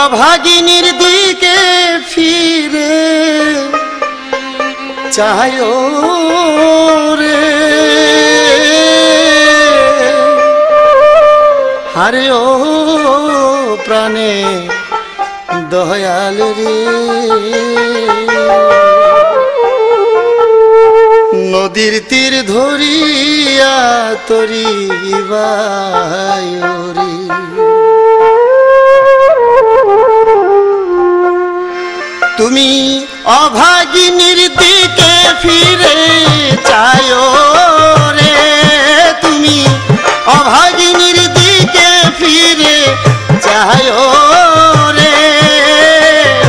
অভাগিনীর দিকে ফিরে চায়ো রে, হারে ও প্রাণে দয়াল রে। নদীর তীর ধরিয়া তরি বায়ুরি, তুমি অভাগিনীর দিকে ফিরে চায়ো রে, তুমি অভাগিনীর দিকে ফিরে চায়ো রে,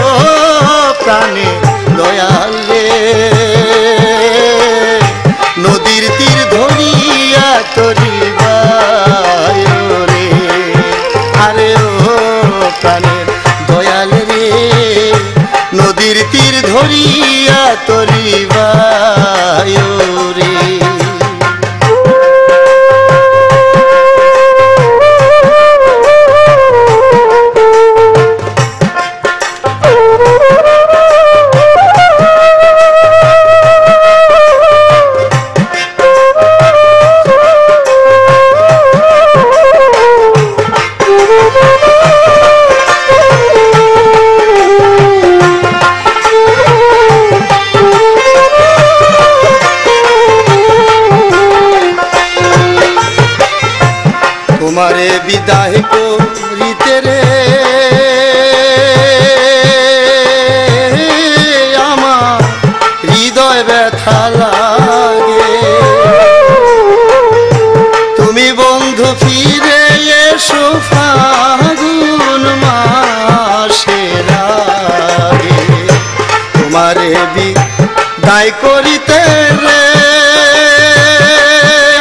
ও প্রাণে দয়াল রে। নদীর তীর ধরিয়া তরি বায়ুরি, আরে ও প্রাণে দয়াল রে। নদীর তীর ধরিয়া তরি বায়ুরি। তোমারে বিদায় করিতে রে আমার হৃদয় ব্যথা লাগে, তুমি বন্ধু ফিরে এসো ফাগুন মাসের আগে। তোমারে বিদায় করিতে রে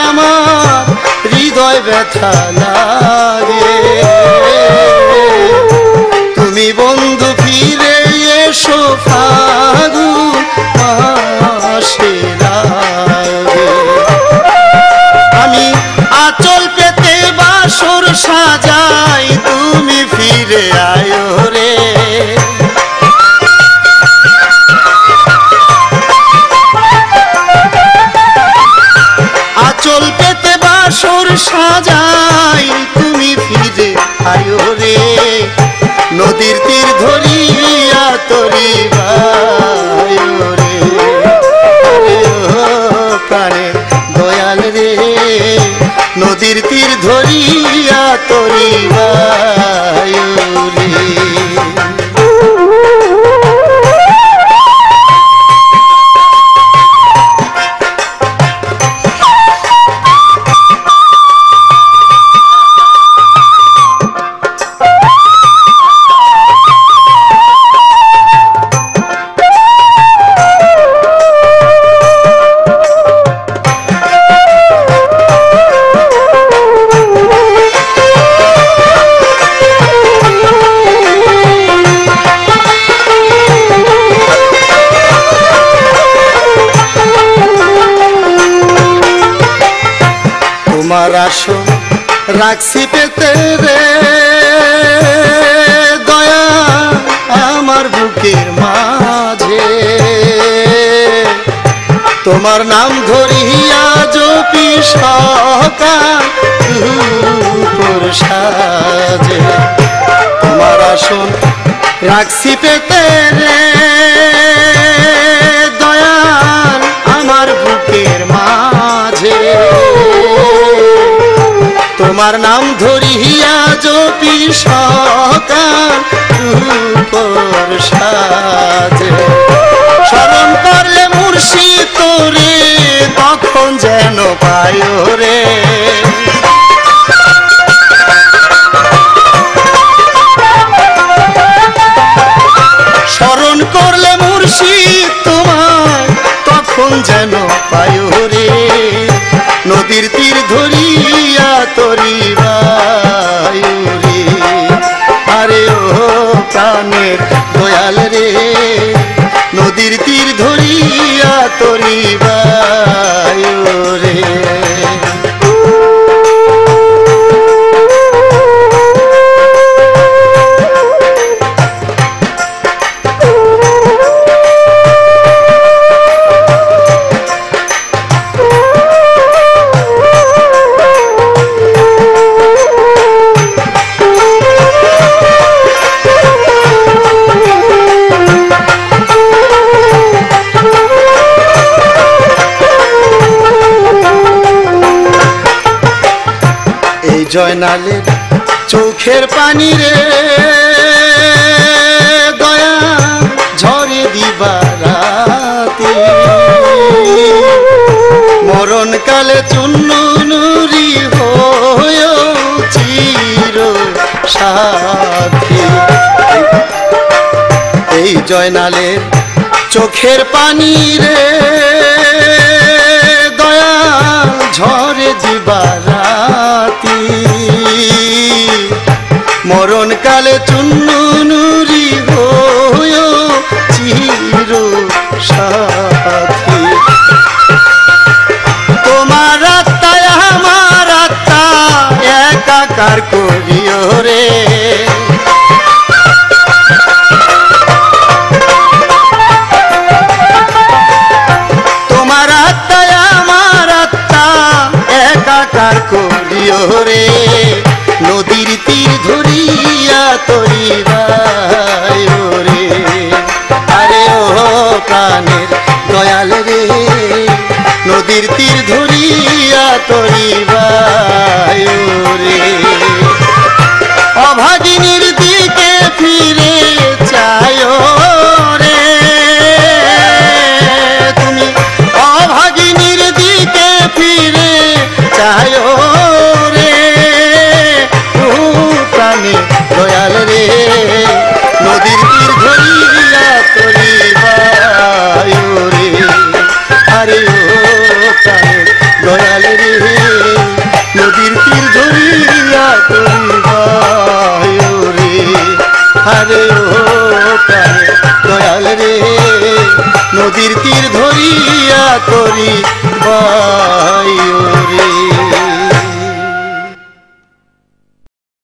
আমার হৃদয় ব্যথা লাগে, তুমি বন্ধু ফিরে এসো ফাগুন মাসের আগে। আমি আঁচল পেতে বাসর সাজাই, তুমি ফিরে আয়ো রে। আঁচল পেতে বাসর সাজাই, তুমি ফিরে আয়ো রে। নদীর তীর ধরিয়া তরি বায়ুরি, আরে ও প্রাণে দয়াল রে। নদীর তীর ধরিয়া তরি বায়ুরি। তোমার আসো রাখছি পেতে রে দয়া আমার বুকের মাঝে, তোমার নাম ধরিয়া জপি সকাল দুপুর সাজে। তোমার আসন রাখছি পেতে রে দয়াল আমার বুকের মাঝে, তোমার নাম ধরিয়া জপি সকাল দুপুর সাজে। স্মরণ করলে মুর্শিদ তোরে তখন যেন পায়ো রে। স্মরণ করলে মুর্শিদ তোমায় তখন যেন পায়ো রে। নদীর তীর ধরিয়া তরি বায়ুরি, আরে ও প্রাণের দয়াল রে। নদীর তীর ধরিয়া তরি বায়ুরি। জয়নালের চোখের পানি রে দয়া ঝরে দিবারাতে মরণকালে চূন্য নুরি হয়ে চির সাথী এই জয়নালের চোখের পানি রে দয়া ঝরে দিবারাতি মরণকালে চূন্য নুরি হয়ে চির সাথী তোমার আত্মায় আমার আত্মা একাকার করিও রে তোমার আত্মায় আমার আত্মা একাকার করিও রে নদীর তীর ধরিয়া তরিবায় রে আরে ও প্রাণের দয়াল রে নদীর তীর ধরিয়া তরিবায় রে অভাগিনীর দিকে ফিরে চায় রে তুমি অভাগিনীর দিকে ফিরে চায় রে ও প্রাণে দয়াল রে নদীর তীর ধরিয়া তরিবায় রে আরে ও প্রাণে দয়াল রে নদীর তীর ধরিয়া তরিবায় রে আরে ও প্রাণে দয়াল রে নদীর তীর ধরিয়া তরিবায়